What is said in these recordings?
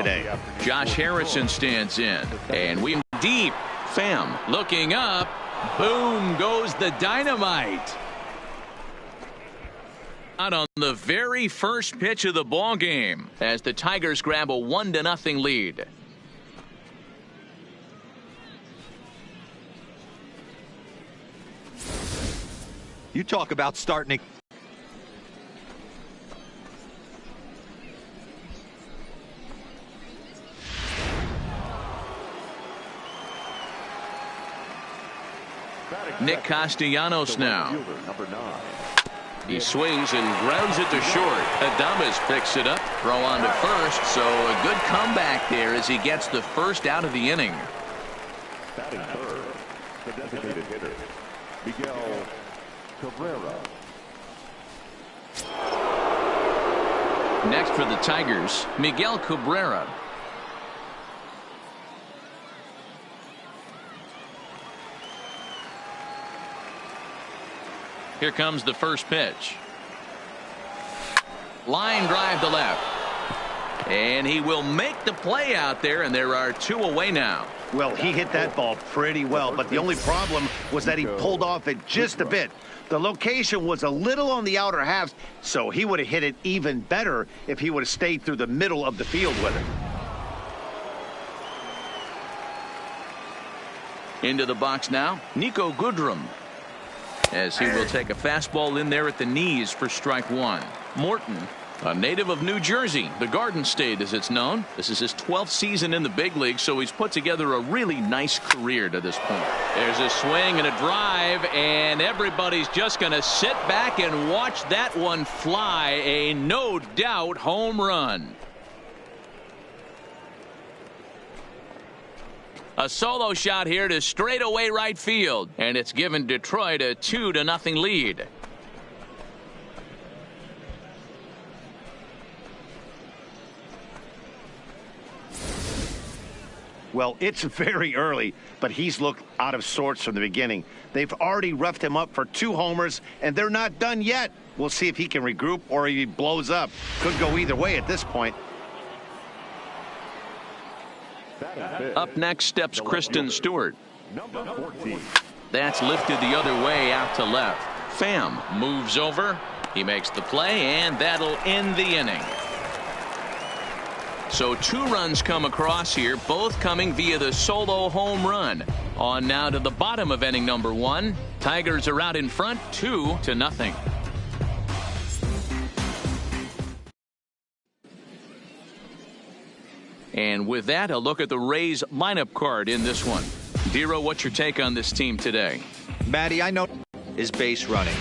today. Josh Harrison stands in, and we deep. Pham looking up. Boom goes the dynamite. Out on the very first pitch of the ball game as the Tigers grab a 1-0 lead. You talk about starting to Nick Castellanos now. He swings and grounds it to short. Adames picks it up. Throw on to first. So a good comeback there as he gets the first out of the inning. Batting third, the designated hitter, Miguel Cabrera. Next for the Tigers, Miguel Cabrera. Here comes the first pitch. Line drive to left. And he will make the play out there, and there are 2 away now. Well, he hit that ball pretty well, but the only problem was that he pulled off it just a bit. The location was a little on the outer half, so he would have hit it even better if he would have stayed through the middle of the field with it. Into the box now, Niko Goodrum, as he will take a fastball in there at the knees for strike 1. Morton, a native of New Jersey, the Garden State as it's known. This is his 12th season in the big league, so he's put together a really nice career to this point. There's a swing and a drive, and everybody's just going to sit back and watch that one fly. A no doubt home run. A solo shot here to straightaway right field, and it's given Detroit a 2-0 lead. Well, it's very early, but he's looked out of sorts from the beginning. They've already roughed him up for 2 homers, and they're not done yet. We'll see if he can regroup or he blows up. Could go either way at this point. Up next steps Kristen Stewart. Number 14. That's lifted the other way out to left. Pham moves over. He makes the play, and that'll end the inning. So 2 runs come across here, both coming via the solo home run. On now to the bottom of inning number 1. Tigers are out in front 2-0. And with that, a look at the Rays lineup card in this one. Dero, what's your take on this team today? Matty, I know is base running.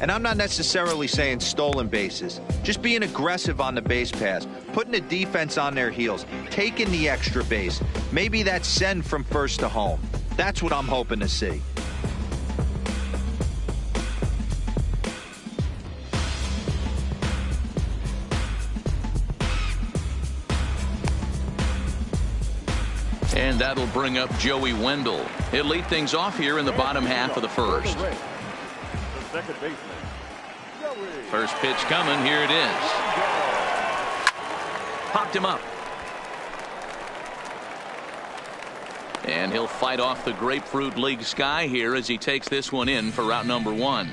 And I'm not necessarily saying stolen bases. Just being aggressive on the base pass, putting the defense on their heels, taking the extra base. Maybe that's send from first to home. That's what I'm hoping to see. And that'll bring up Joey Wendell. He'll lead things off here in the bottom half of the first. First pitch coming. Here it is. Popped him up. And he'll fight off the Grapefruit League sky here as he takes this one in for route number 1.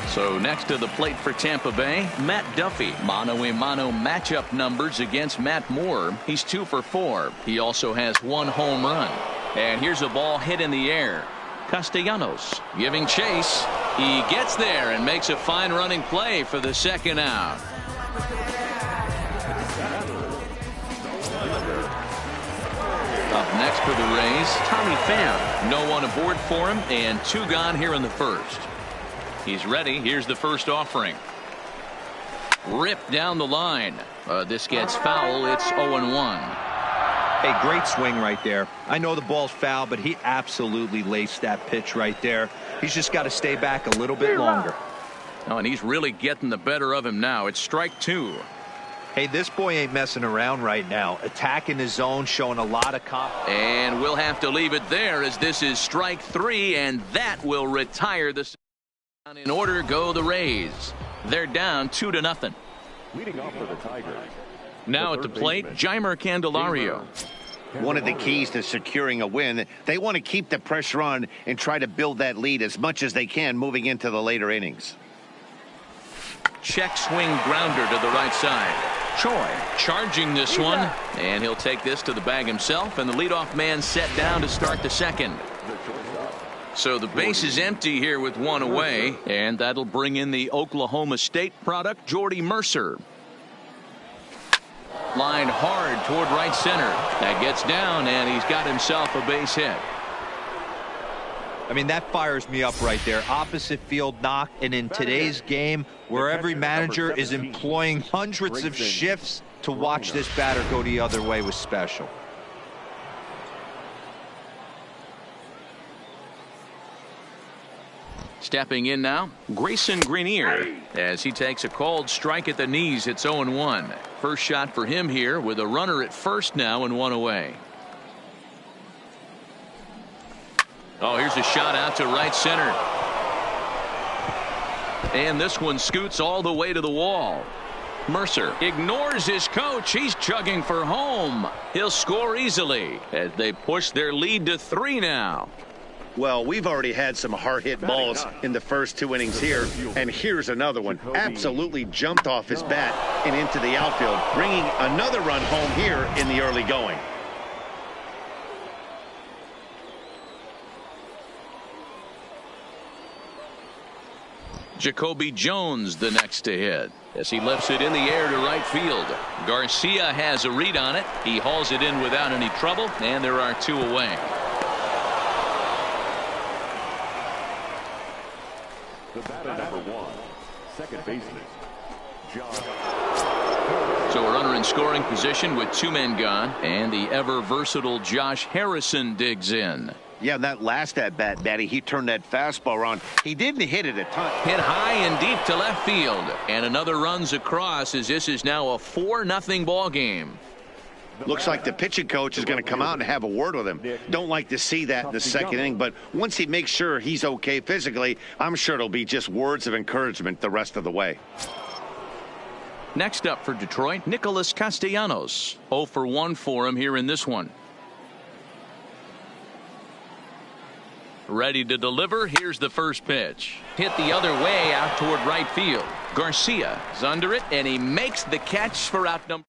So next to the plate for Tampa Bay, Matt Duffy. Mano-a-mano matchup numbers against Matt Moore. He's 2 for 4. He also has 1 home run. And here's a ball hit in the air. Castellanos giving chase. He gets there and makes a fine running play for the second out. Up next for the Rays, Tommy Pham. No one aboard for him, and 2 gone here in the first. He's ready. Here's the first offering. Ripped down the line. This gets foul. It's 0-1. Hey, great swing right there. I know the ball's foul, but he absolutely laced that pitch right there. He's just got to stay back a little bit longer. Oh, and he's really getting the better of him now. It's strike 2. Hey, this boy ain't messing around right now. Attacking his zone, showing a lot of confidence. And we'll have to leave it there as this is strike 3, and that will retire the. In order go the Rays. They're down 2-0. Leading off for the Tigers. Now at the plate, Jeimer Candelario. One of the keys to securing a win, they want to keep the pressure on and try to build that lead as much as they can moving into the later innings. Check swing grounder to the right side. Choi charging this one, and he'll take this to the bag himself, and the leadoff man set down to start the second. So the base is empty here with one away, and that'll bring in the Oklahoma State product, Jordy Mercer. Line hard toward right center. That gets down, and he's got himself a base hit. I mean, that fires me up right there. Opposite field knock, and in today's game, where every manager is employing hundreds of shifts to watch this batter go the other way was special. Stepping in now, Grayson Grenier, as he takes a called strike at the knees. It's 0-1. First shot for him here with a runner at first now and one away. Oh, here's a shot out to right center. And this one scoots all the way to the wall. Mercer ignores his coach. He's chugging for home. He'll score easily as they push their lead to 3 now. Well, we've already had some hard-hit balls in the first 2 innings here, and here's another one. Absolutely jumped off his bat and into the outfield, bringing another run home here in the early going. Jacoby Jones the next to hit as he lifts it in the air to right field. Garcia has a read on it. He hauls it in without any trouble, and there are 2 away. The batter number 1, second baseman, John. So a runner in scoring position with 2 men gone, and the ever versatile Josh Harrison digs in. Yeah, that last at-bat, Daddy, he turned that fastball around. He didn't hit it a ton. Hit high and deep to left field, and another runs across as this is now a 4-0 ball game. Looks like the pitching coach is going to come out and have a word with him. Don't like to see that in the second inning, but once he makes sure he's okay physically, I'm sure it'll be just words of encouragement the rest of the way. Next up for Detroit, Nicholas Castellanos. 0 for 1 for him here in this one. Ready to deliver. Here's the first pitch. Hit the other way out toward right field. Garcia is under it, and he makes the catch for out number.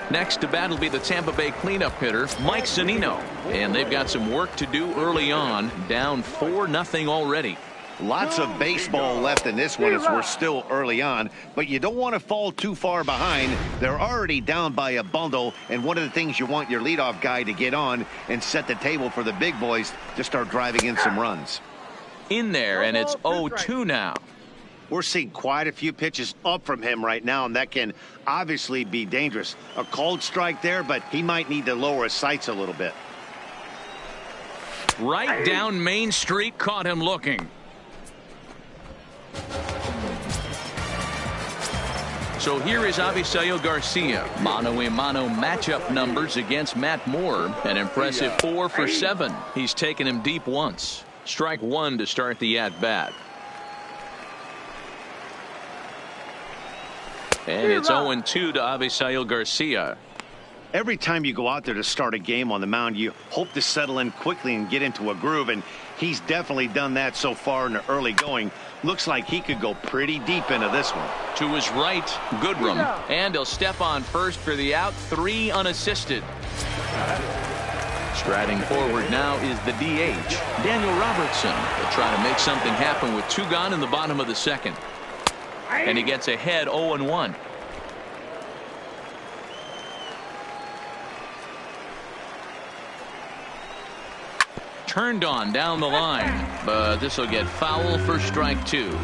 Next to bat will be the Tampa Bay cleanup hitter, Mike Zunino. And they've got some work to do early on, down 4-0 already. Lots of baseball left in this one as we're still early on, but you don't want to fall too far behind. They're already down by a bundle, and one of the things you want your leadoff guy to get on and set the table for the big boys to start driving in some runs. In there, and it's 0-2 now. We're seeing quite a few pitches up from him right now, and that can obviously be dangerous. A called strike there, but he might need to lower his sights a little bit. Right down Main Street, caught him looking. So here is Avisail Garcia. Mano-a-mano matchup numbers against Matt Moore. An impressive 4 for 7. He's taken him deep once. Strike 1 to start the at-bat. And it's 0-2 to Avisail Garcia. Every time you go out there to start a game on the mound, you hope to settle in quickly and get into a groove, and he's definitely done that so far in the early going. Looks like he could go pretty deep into this one. To his right, Goodrum, and he'll step on first for the out, 3 unassisted. Striding forward now is the DH, Daniel Robertson. He'll try to make something happen with 2 gone in the bottom of the second. And he gets ahead 0-1. Turned on down the line, but this will get foul for strike 2.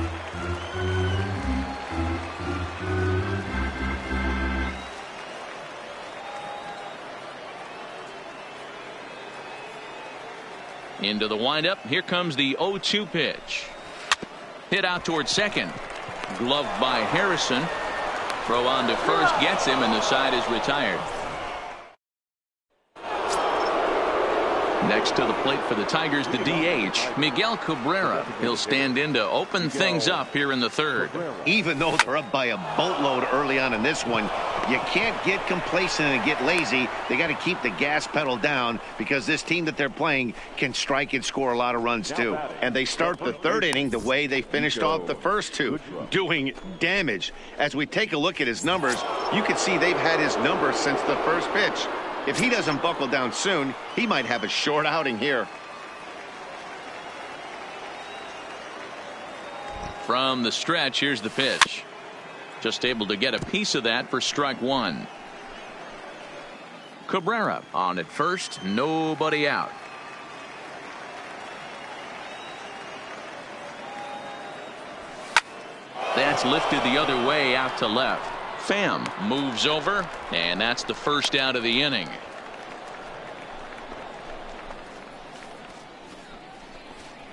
Into the windup. Here comes the 0-2 pitch. Hit out towards second. Gloved by Harrison. Throw on to first gets him, and the side is retired. Next to the plate for the Tigers, the DH, Miguel Cabrera. He'll stand in to open things up here in the third. Even though they're up by a boatload early on in this one, you can't get complacent and get lazy. They got to keep the gas pedal down because this team that they're playing can strike and score a lot of runs too. And they start the third inning the way they finished off the first two, doing damage. As we take a look at his numbers, you can see they've had his numbers since the first pitch. If he doesn't buckle down soon, he might have a short outing here. From the stretch, here's the pitch. Just able to get a piece of that for strike one. Cabrera on at first, nobody out. That's lifted the other way out to left. Pham moves over, and that's the first out of the inning.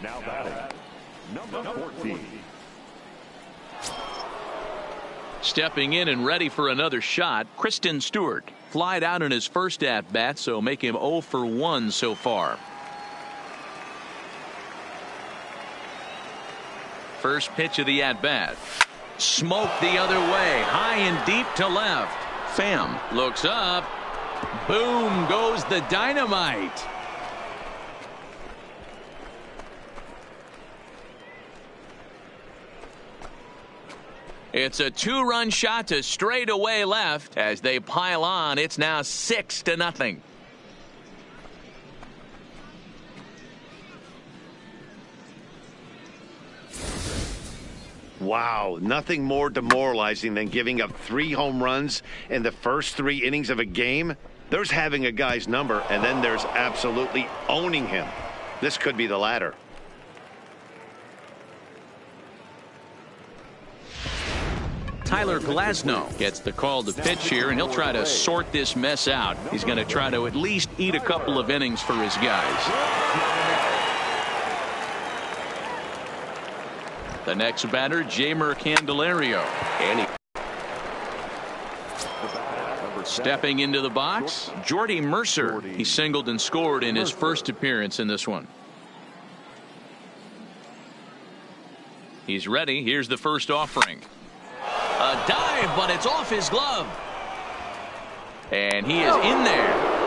Now batting, number 14. Stepping in and ready for another shot, Kristen Stewart. Flied out in his first at-bat, so make him 0 for 1 so far. First pitch of the at-bat. Smoke the other way, high and deep to left. Pham looks up. Boom goes the dynamite. It's a two-run shot to straightaway left. As they pile on, it's now 6-0. Wow, nothing more demoralizing than giving up 3 home runs in the first 3 innings of a game. There's having a guy's number, and then there's absolutely owning him. This could be the latter. Tyler Glasnow gets the call to pitch here, and he'll try to sort this mess out. He's going to try to at least eat a couple of innings for his guys. The next batter, Jeimer Candelario. And stepping into the box, Jordy Mercer. He singled and scored in his first appearance in this one. He's ready. Here's the first offering. A dive, but it's off his glove. And he is in there.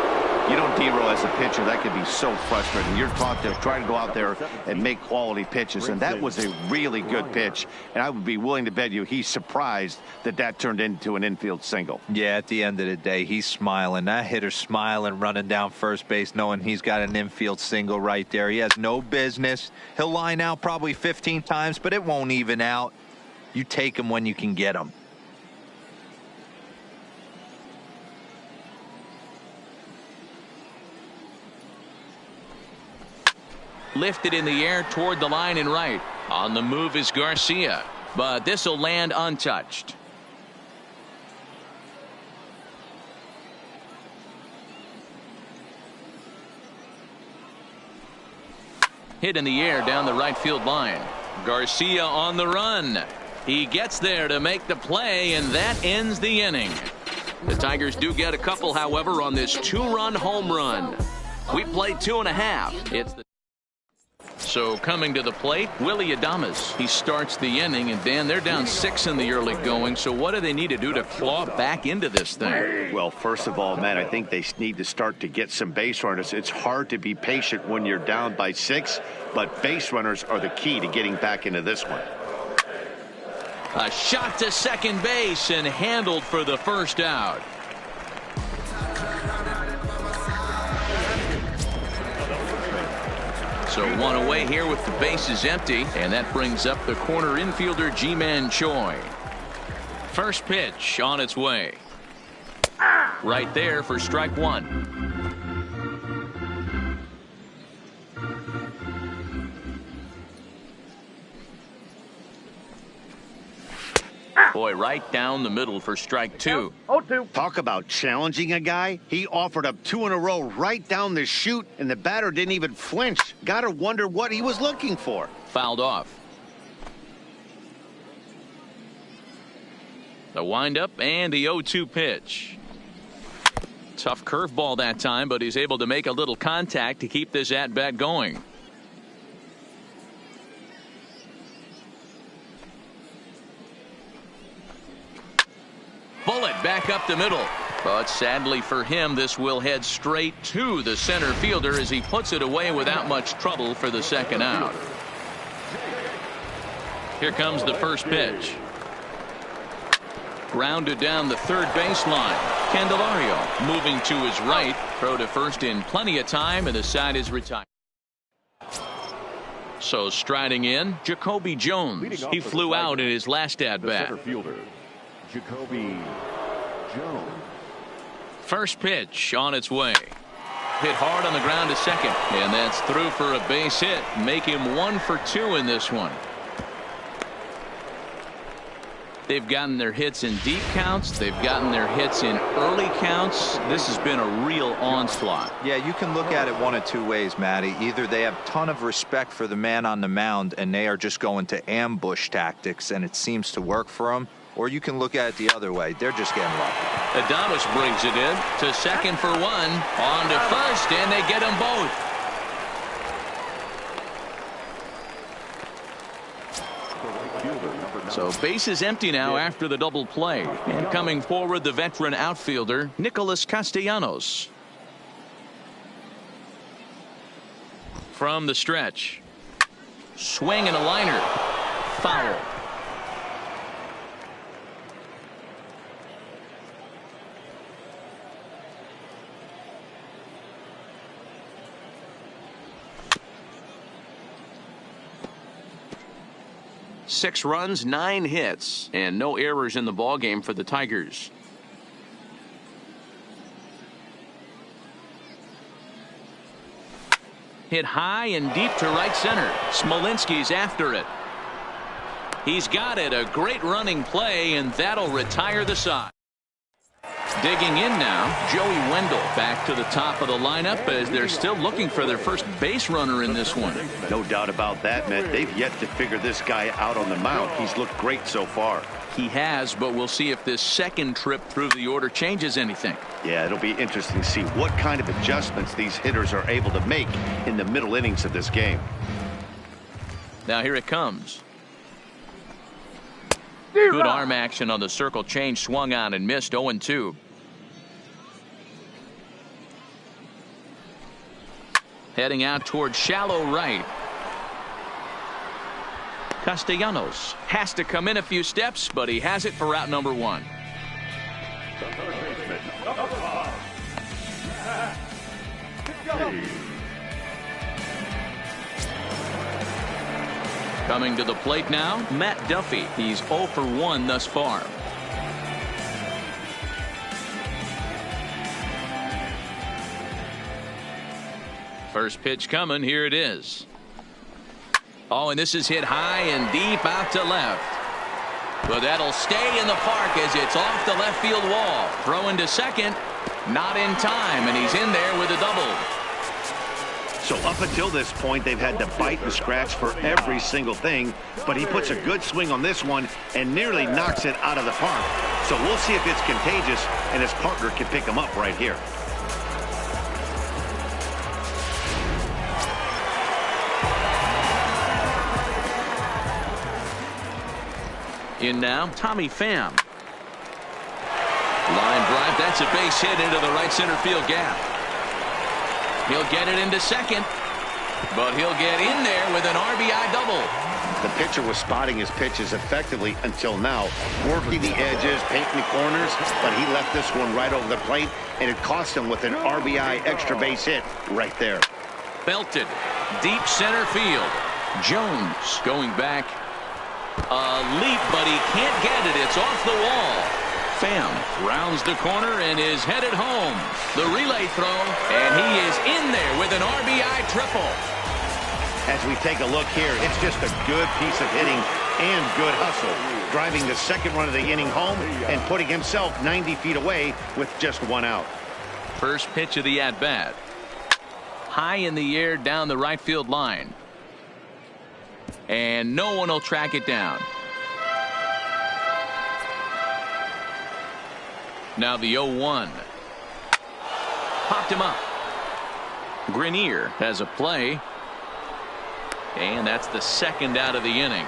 You know, D-Row, as a pitcher, that could be so frustrating. You're taught to try to go out there and make quality pitches, and that was a really good pitch. And I would be willing to bet you he's surprised that that turned into an infield single. Yeah, at the end of the day, he's smiling. That hitter's smiling, running down first base, knowing he's got an infield single right there. He has no business. He'll line out probably 15 times, but it won't even out. You take him when you can get him. Lifted in the air toward the line and right. On the move is Garcia, but this will land untouched. Hit in the air down the right field line. Garcia on the run. He gets there to make the play, and that ends the inning. The Tigers do get a couple, however, on this 2-run home run. We played 2.5. It's the So coming to the plate, Willy Adames. He starts the inning, and Dan, they're down 6 in the early going. So what do they need to do to claw back into this thing? Well, first of all, Matt, I think they need to start to get some base runners. It's hard to be patient when you're down by 6, but base runners are the key to getting back into this one. A shot to second base and handled for the first out. So one away here with the bases empty, and that brings up the corner infielder Ji-Man Choi. First pitch on its way. Right there for strike one. Boy, right down the middle for strike two. Talk about challenging a guy. He offered up 2 in a row right down the chute, and the batter didn't even flinch. Gotta wonder what he was looking for. Fouled off. The windup and the 0-2 pitch. Tough curveball that time, but he's able to make a little contact to keep this at bat going. Bullet back up the middle. But sadly for him, this will head straight to the center fielder as he puts it away without much trouble for the second out. Here comes the first pitch. Grounded down the third baseline. Candelario moving to his right. Throw to first in plenty of time, and the side is retired. So striding in, Jacoby Jones. He flew out in his last at bat. Center fielder, Jacoby Jones. First pitch on its way. Hit hard on the ground to second, and that's through for a base hit. Make him 1 for 2 in this one. They've gotten their hits in deep counts. They've gotten their hits in early counts. This has been a real onslaught. Yeah, you can look at it one of two ways, Matty. Either they have a ton of respect for the man on the mound and they are just going to ambush tactics and it seems to work for them, or you can look at it the other way. They're just getting lucky. Adames brings it in to second for 1. On to first, and they get them both. So base is empty now after the double play. And coming forward, the veteran outfielder, Nicholas Castellanos. From the stretch. Swing and a liner. Foul. Six runs, 9 hits, and no errors in the ballgame for the Tigers. Hit high and deep to right center. Smolinski's after it. He's got it. A great running play, and that'll retire the side. Digging in now, Joey Wendell back to the top of the lineup as they're still looking for their first base runner in this one. No doubt about that, Matt. They've yet to figure this guy out on the mound. He's looked great so far. He has, but we'll see if this second trip through the order changes anything. Yeah, it'll be interesting to see what kind of adjustments these hitters are able to make in the middle innings of this game. Now here it comes. Good arm action on the circle change, swung on and missed. 0-2. Heading out towards shallow right. Castellanos has to come in a few steps, but he has it for route number 1. Coming to the plate now, Matt Duffy. He's 0 for 1 thus far. First pitch coming. Here it is. Oh, and this is hit high and deep out to left. But that'll stay in the park as it's off the left field wall. Throwing to second. Not in time, and he's in there with a double. So up until this point, they've had to bite and scratch for every single thing, but he puts a good swing on this one and nearly knocks it out of the park. So we'll see if it's contagious and his partner can pick him up right here. In now, Tommy Pham. Line drive, that's a base hit into the right center field gap. He'll get it into second, but he'll get in there with an RBI double. The pitcher was spotting his pitches effectively until now, working the edges, painting the corners, but he left this one right over the plate, and it cost him with an RBI extra base hit right there. Belted, deep center field. Jones going back. A leap, but he can't get it. It's off the wall. Pham rounds the corner and is headed home. The relay throw, and he is in there with an RBI triple. As we take a look here, it's just a good piece of hitting and good hustle. Driving the second run of the inning home and putting himself 90 feet away with just 1 out. First pitch of the at-bat. High in the air down the right field line. And no one will track it down. Now the 0-1. Popped him up. Grenier has a play. And that's the second out of the inning.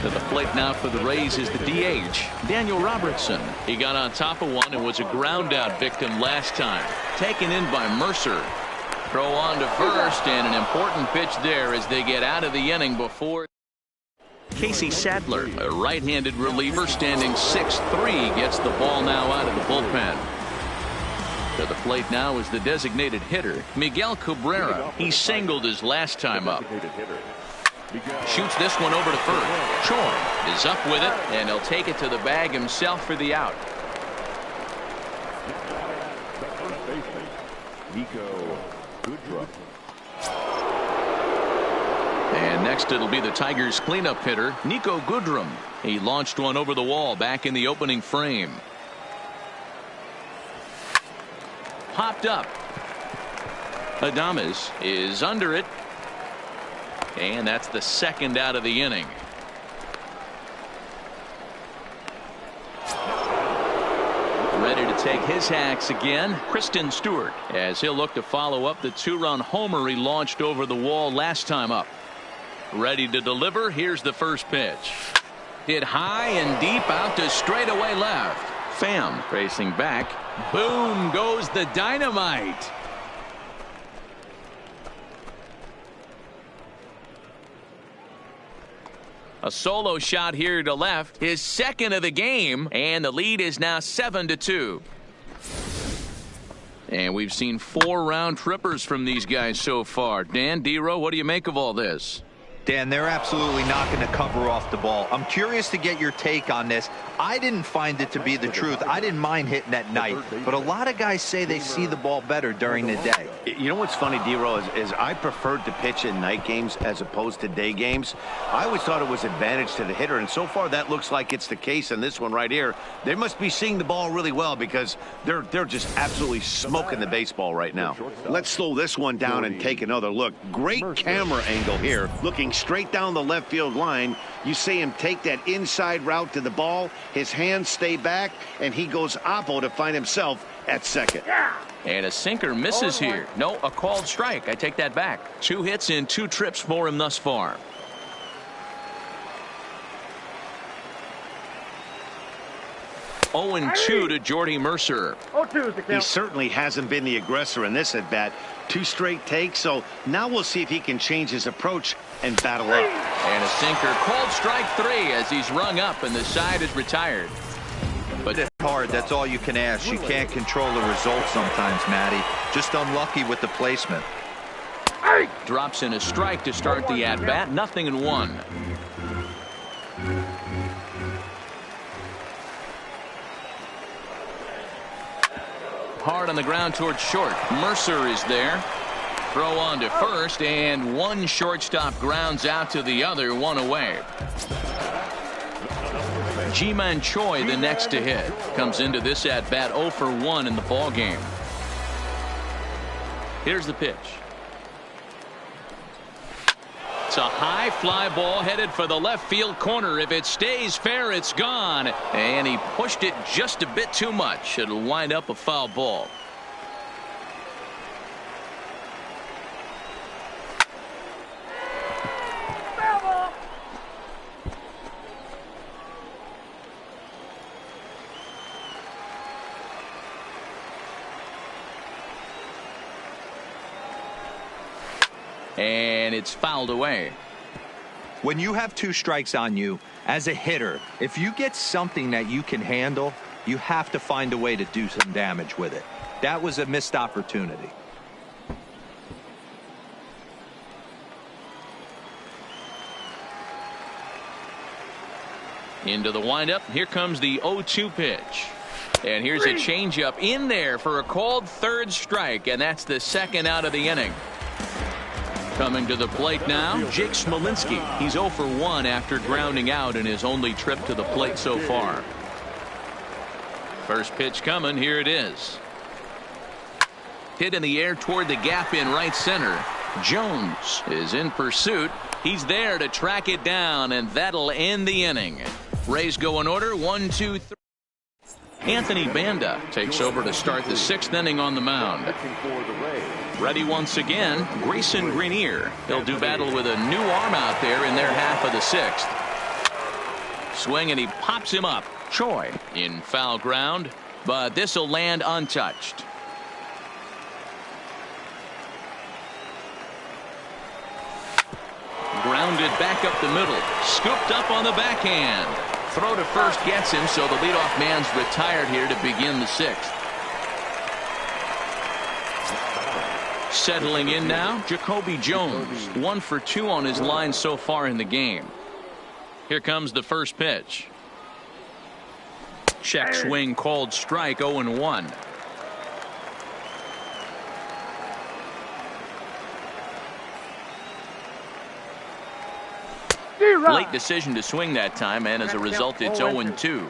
To the plate now for the Rays is the DH, Daniel Robertson. He got on top of one and was a ground out victim last time. Taken in by Mercer. Throw on to first, and an important pitch there as they get out of the inning before. Casey Sadler, a right-handed reliever standing 6'3", gets the ball now out of the bullpen. To the plate now is the designated hitter, Miguel Cabrera. He singled his last time up. Shoots this one over to first. Choi is up with it, and he'll take it to the bag himself for the out. First baseman, Niko Goodrum. And next it'll be the Tigers cleanup hitter, Niko Goodrum. He launched one over the wall back in the opening frame. Popped up. Adames is under it. And that's the second out of the inning. Ready to take his hacks again, Kristen Stewart, as he'll look to follow up the 2-run homer he launched over the wall last time up. Ready to deliver. Here's the first pitch. Hit high and deep out to straightaway left. Pham racing back. Boom goes the dynamite. A solo shot here to left, his second of the game, and the lead is now 7-2. And we've seen 4 round trippers from these guys so far. Dan, D-Row, what do you make of all this? Dan, they're absolutely not going to cover off the ball. I'm curious to get your take on this. I didn't find it to be the truth. I didn't mind hitting at night, but a lot of guys say they see the ball better during the day. You know what's funny, D-Row, is I preferred to pitch in night games as opposed to day games. I always thought it was advantage to the hitter, and so far that looks like it's the case in this one right here. They must be seeing the ball really well because they're just absolutely smoking the baseball right now. Let's slow this one down and take another look. Great camera angle here, looking straight down the left field line. You see him take that inside route to the ball. His hands stay back, and he goes oppo to find himself at second. And a sinker misses here. No, a called strike. I take that back. 2 hits in 2 trips for him thus far. Oh, 2 to Jordy Mercer. He certainly hasn't been the aggressor in this at bat. 2 straight takes, so now we'll see if he can change his approach and battle up. And a sinker, called strike 3 as he's rung up and the side is retired. But it's hard. That's all you can ask. You can't control the results sometimes, Matty. Just unlucky with the placement. Drops in a strike to start the at-bat. 0-1. Hard on the ground towards short. Mercer is there. Throw on to first, and one shortstop grounds out to the other, 1 away. Ji-Man Choi, the next to hit, comes into this at bat 0 for 1 in the ball game. Here's the pitch. It's a high fly ball headed for the left field corner. If it stays fair, it's gone. And he pushed it just a bit too much. It'll wind up a foul ball. And it's fouled away. When you have 2 strikes on you, as a hitter, if you get something that you can handle, you have to find a way to do some damage with it. That was a missed opportunity. Into the windup. Here comes the 0-2 pitch. And here's a changeup in there for a called 3rd strike, and that's the second out of the inning. Coming to the plate now, Jake Smolinski. He's 0 for 1 after grounding out in his only trip to the plate so far. First pitch coming. Here it is. Hit in the air toward the gap in right center. Jones is in pursuit. He's there to track it down, and that'll end the inning. Rays go in order, 1, 2, 3. Anthony Banda takes over to start the 6th inning on the mound. Ready once again, Grayson Greenier. He'll do battle with a new arm out there in their half of the 6th. Swing, and he pops him up. Choi in foul ground, but this will land untouched. Grounded back up the middle. Scooped up on the backhand. Throw to first gets him, so the leadoff man's retired here to begin the 6th. Settling in now, Jacoby Jones. 1 for 2 on his line so far in the game. Here comes the first pitch. Check swing called strike, 0-1. Late decision to swing that time, and as a result, it's 0-2.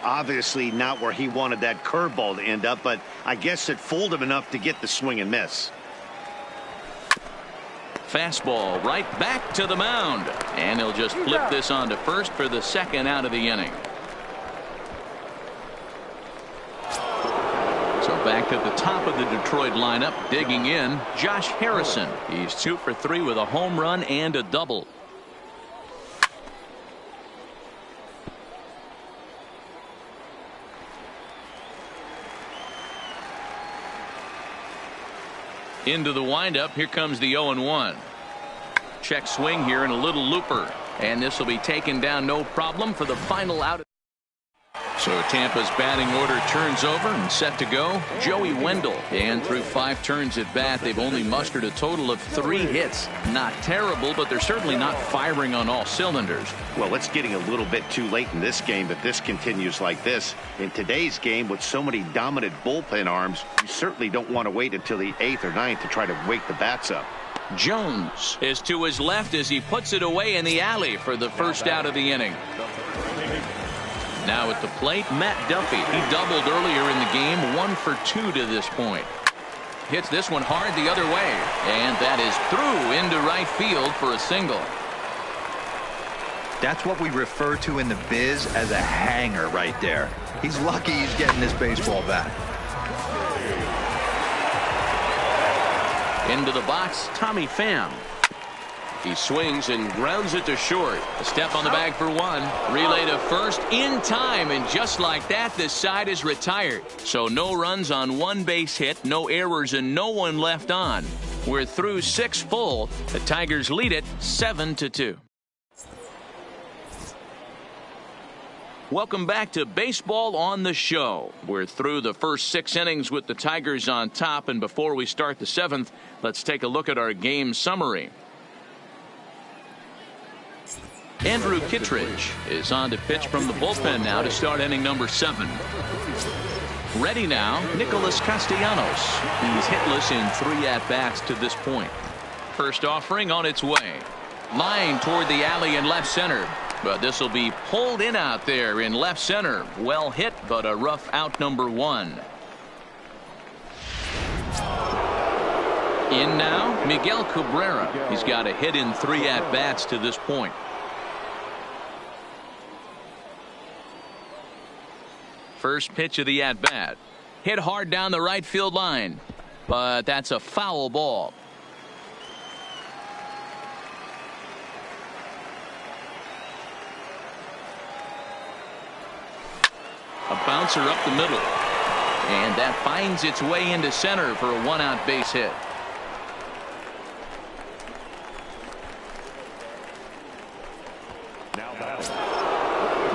Obviously not where he wanted that curveball to end up, but I guess it fooled him enough to get the swing and miss. Fastball right back to the mound, and he'll just flip this on to first for the 2nd out of the inning. So back at the top of the Detroit lineup, digging in, Josh Harrison. He's 2 for 3 with a home run and a double. Into the windup. Here comes the 0-1. Check swing here and a little looper, and this will be taken down no problem for the final out. So Tampa's batting order turns over and set to go. Joey Wendell, and through 5 turns at bat, they've only mustered a total of 3 hits. Not terrible, but they're certainly not firing on all cylinders. Well, it's getting a little bit too late in this game if this continues like this. In today's game, with so many dominant bullpen arms, you certainly don't want to wait until the 8th or 9th to try to wake the bats up. Jones is to his left as he puts it away in the alley for the first out of the inning. Now at the plate, Matt Duffy. He doubled earlier in the game, 1 for 2 to this point. Hits this one hard the other way, and that is through into right field for a single. That's what we refer to in the biz as a hanger right there. He's lucky he's getting this baseball back. Into the box, Tommy Pham. He swings and grounds it to short. A step on the bag for 1. Relay to first in time, and just like that, this side is retired. So no runs on 1 base hit, no errors, and no one left on. We're through 6 full. The Tigers lead it 7-2. Welcome back to Baseball on the Show. We're through the first 6 innings with the Tigers on top, and before we start the 7th, let's take a look at our game summary. Andrew Kittredge is on to pitch from the bullpen now to start inning number 7. Ready now, Nicholas Castellanos. He's hitless in 3 at-bats to this point. First offering on its way. Line toward the alley in left center. But this will be pulled in out there in left center. Well hit, but a rough out number 1. In now, Miguel Cabrera. He's got a hit in 3 at-bats to this point. First pitch of the at-bat. Hit hard down the right field line, but that's a foul ball. A bouncer up the middle, and that finds its way into center for a 1-out base hit.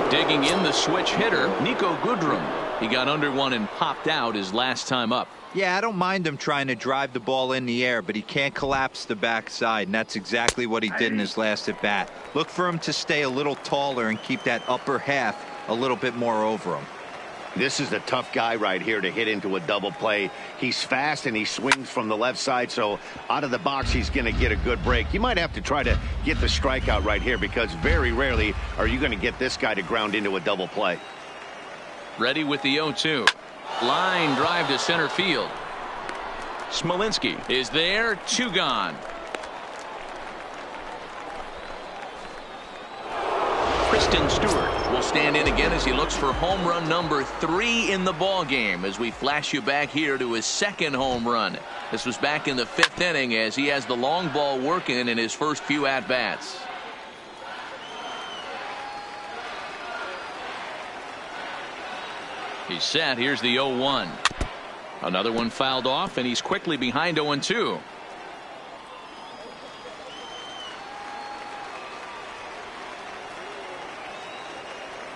Digging in the switch hitter, Niko Goodrum. He got under one and popped out his last time up. Yeah, I don't mind him trying to drive the ball in the air, but he can't collapse the backside, and that's exactly what he did in his last at bat. Look for him to stay a little taller and keep that upper half a little bit more over him. This is a tough guy right here to hit into a double play. He's fast and he swings from the left side, so out of the box he's going to get a good break. You might have to try to get the strikeout right here, because very rarely are you going to get this guy to ground into a double play. Ready with the 0-2. Line drive to center field. Smolinski is there, 2 gone. Easton Stewart will stand in again as he looks for home run number 3 in the ball game, as we flash you back here to his second home run. This was back in the 5th inning as he has the long ball working in his first few at-bats. He's set. Here's the 0-1. Another one fouled off, and he's quickly behind 0-2.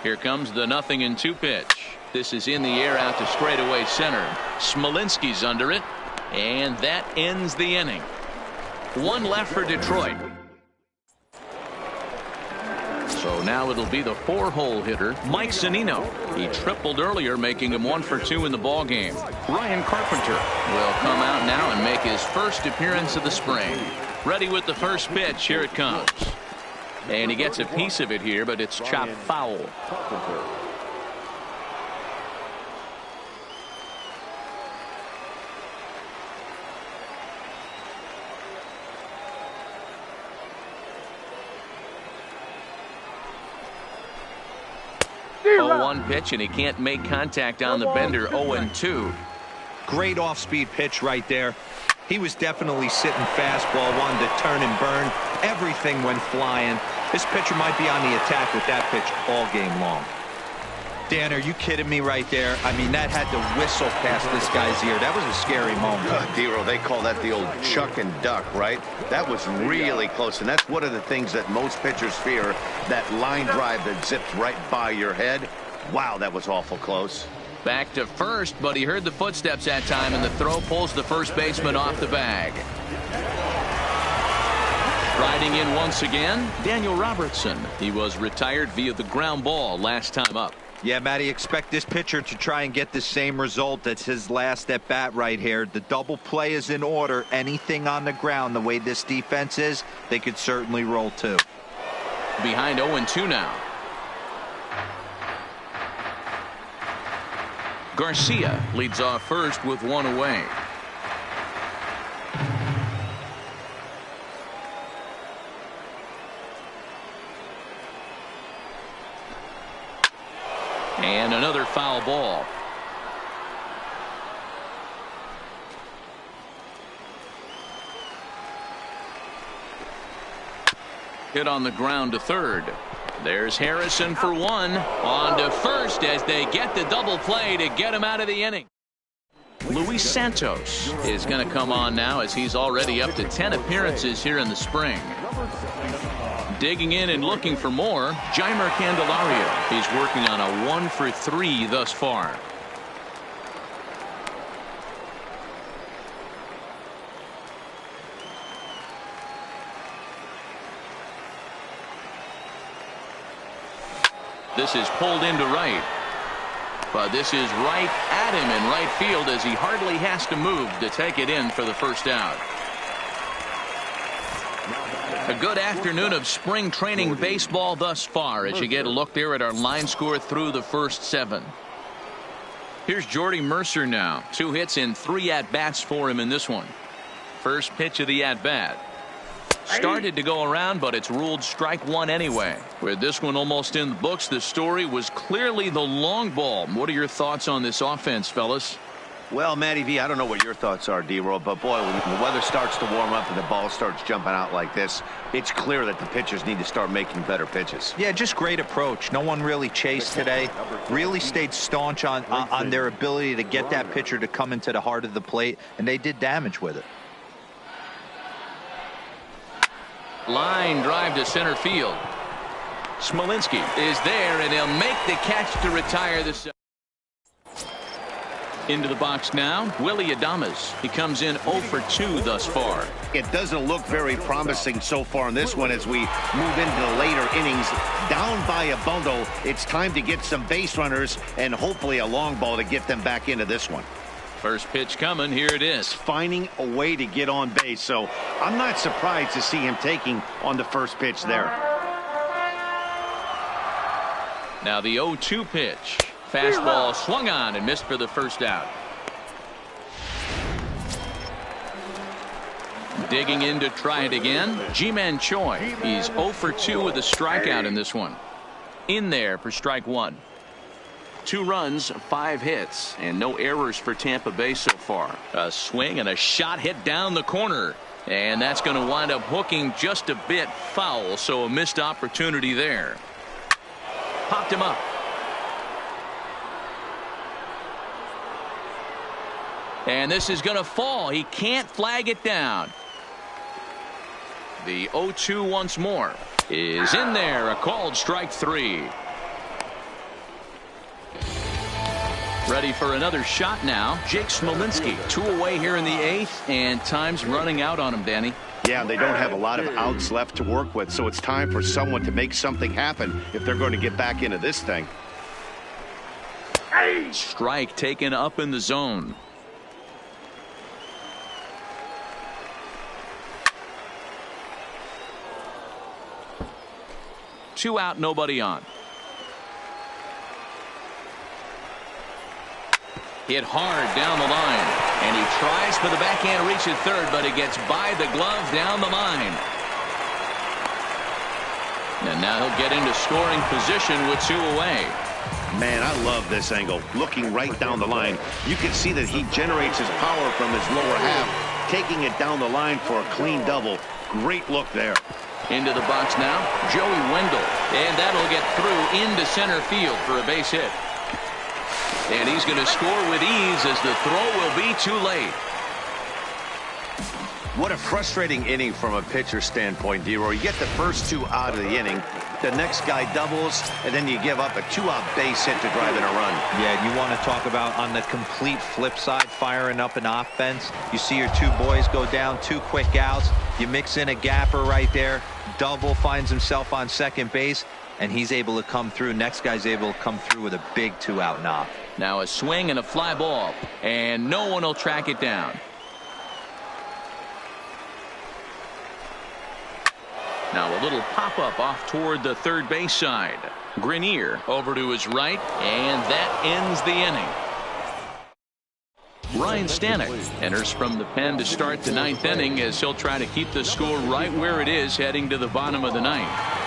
Here comes the 0-2 pitch. This is in the air out to straightaway center. Smolinski's under it, and that ends the inning. One left for Detroit. So now it'll be the 4-hole hitter, Mike Zunino. He tripled earlier, making him 1 for 2 in the ball game. Ryan Carpenter will come out now and make his first appearance of the spring. Ready with the first pitch. Here it comes. And he gets a piece of it here, but it's chopped foul. 0-1 pitch, and he can't make contact on the bender. 0-2. Great off-speed pitch right there. He was definitely sitting fastball, wanted to turn and burn. Everything went flying. This pitcher might be on the attack with that pitch all game long. Dan, are you kidding me right there? I mean, that had to whistle past this guy's ear. That was a scary moment. Dero, they call that the old chuck and duck, right? That was really close, and that's one of the things that most pitchers fear, that line drive that zips right by your head. Wow, that was awful close. Back to first, but he heard the footsteps that time, and the throw pulls the first baseman off the bag. Riding in once again, Daniel Robertson. He was retired via the ground ball last time up. Yeah, Matty, expect this pitcher to try and get the same result. That's his last at bat right here. The double play is in order. Anything on the ground, the way this defense is, they could certainly roll too. Behind 0-2 now. Garcia leads off first with one away. And another foul ball. Hit on the ground to third. There's Harrison for one. On to first as they get the double play to get him out of the inning. Luis Santos is going to come on now as he's already up to 10 appearances here in the spring. Digging in and looking for more, Jeimer Candelario. He's working on a 1 for 3 thus far. This is pulled into right. But this is right at him in right field as he hardly has to move to take it in for the first out. A good afternoon of spring training baseball thus far as you get a look there at our line score through the first 7. Here's Jordy Mercer now. 2 hits in 3 at-bats for him in this one. First pitch of the at-bat. Started to go around, but it's ruled strike 1 anyway. With this one almost in the books, the story was clearly the long ball. What are your thoughts on this offense, fellas? Well, Matty V, I don't know what your thoughts are, D-Roll, but boy, when the weather starts to warm up and the ball starts jumping out like this, it's clear that the pitchers need to start making better pitches. Yeah, just great approach. No one really chased today. Really stayed staunch on their ability to get that pitcher to come into the heart of the plate, and they did damage with it. Line drive to center field. Smolinski is there, and he'll make the catch to retire this. Into the box now, Willy Adames. He comes in 0 for 2 thus far. It doesn't look very promising so far in this one as we move into the later innings. Down by a bundle, it's time to get some base runners and hopefully a long ball to get them back into this one. First pitch coming. Here it is. Finding a way to get on base, so I'm not surprised to see him taking on the first pitch there. Now the 0-2 pitch. Fastball swung on and missed for the first out. Digging in to try it again, Ji-Man Choi. He's 0 for 2 with a strikeout in this one. In there for strike one. 2 runs, 5 hits, and no errors for Tampa Bay so far. A swing and a shot hit down the corner. And that's going to wind up hooking just a bit foul, so a missed opportunity there. Popped him up. And this is going to fall. He can't flag it down. The 0-2 once more is in there. A called strike 3. Ready for another shot now. Jake Smolinski, 2 away here in the 8th, and time's running out on him, Danny. Yeah, they don't have a lot of outs left to work with, so it's time for someone to make something happen if they're going to get back into this thing. Strike taken up in the zone. Two out, nobody on. Hit hard down the line, and he tries for the backhand reach at third, but it gets by the glove down the line. And now he'll get into scoring position with 2 away. Man, I love this angle. Looking right down the line, you can see that he generates his power from his lower half, taking it down the line for a clean double. Great look there. Into the box now, Joey Wendell, and that'll get through into center field for a base hit. And he's going to score with ease as the throw will be too late. What a frustrating inning from a pitcher standpoint, D-Roy. You get the first 2 out of the inning. The next guy doubles, and then you give up a 2-out base hit to drive in a run. Yeah, you want to talk about on the complete flip side, firing up an offense. You see your 2 boys go down, 2 quick outs. You mix in a gapper right there. Double finds himself on second base, and he's able to come through. Next guy's able to come through with a big 2-out knock. Now a swing and a fly ball, and no one will track it down. Now a little pop-up off toward the third base side. Grenier over to his right, and that ends the inning. Ryan Stanek enters from the pen to start the 9th inning as he'll try to keep the score right where it is heading to the bottom of the 9th.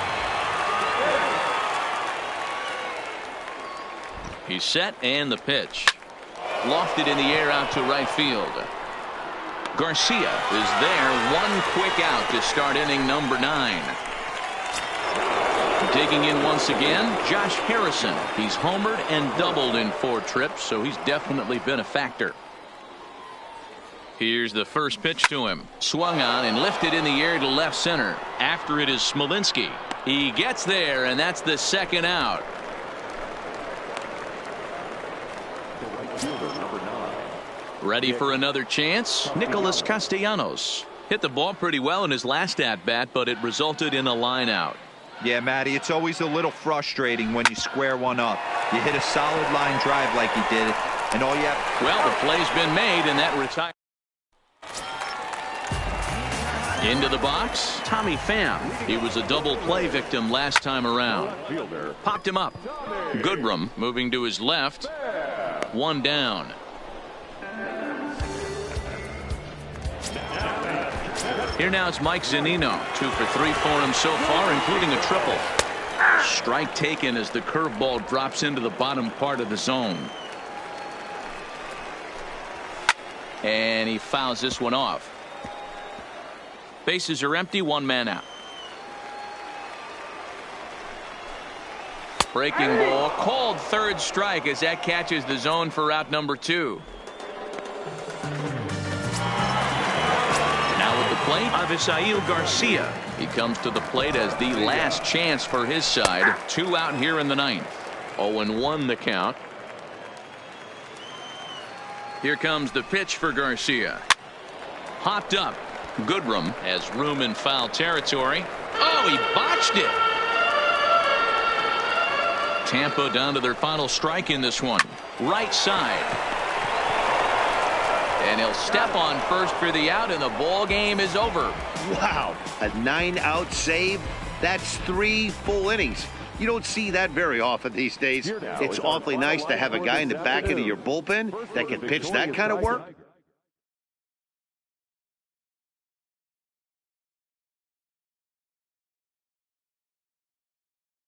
He's set, and the pitch. Lofted in the air out to right field. Garcia is there. 1 quick out to start inning number 9. Digging in once again, Josh Harrison. He's homered and doubled in 4 trips, so he's definitely been a factor. Here's the first pitch to him. Swung on and lifted in the air to left center. After it is Smolinski. He gets there, and that's the 2nd out. Ready for another chance? Nicholas Castellanos hit the ball pretty well in his last at-bat, but it resulted in a line out. Yeah, Matty, it's always a little frustrating when you square one up. You hit a solid line drive like he did, and all you have... Well, the play's been made, and that retires. Into the box, Tommy Pham. He was a double play victim last time around. Popped him up. Goodrum moving to his left. 1 down. Here now it's Mike Zunino. 2 for 3 for him so far, including a triple. Strike taken as the curveball drops into the bottom part of the zone. And he fouls this one off. Bases are empty, 1 man out. Breaking ball called 3rd strike as that catches the zone for out number 2. Now with the plate, Avisail Garcia. He comes to the plate as the last chance for his side. 2 out here in the 9th. 0-1 the count. Here comes the pitch for Garcia. Hopped up. Goodrum has room in foul territory. Oh, he botched it. Tampa down to their final strike in this one. Right side. And he'll step on first for the out, and the ball game is over. Wow, a 9-out save? That's 3 full innings. You don't see that very often these days. It's awfully nice to have a guy in the back end of your bullpen that can pitch that kind of work.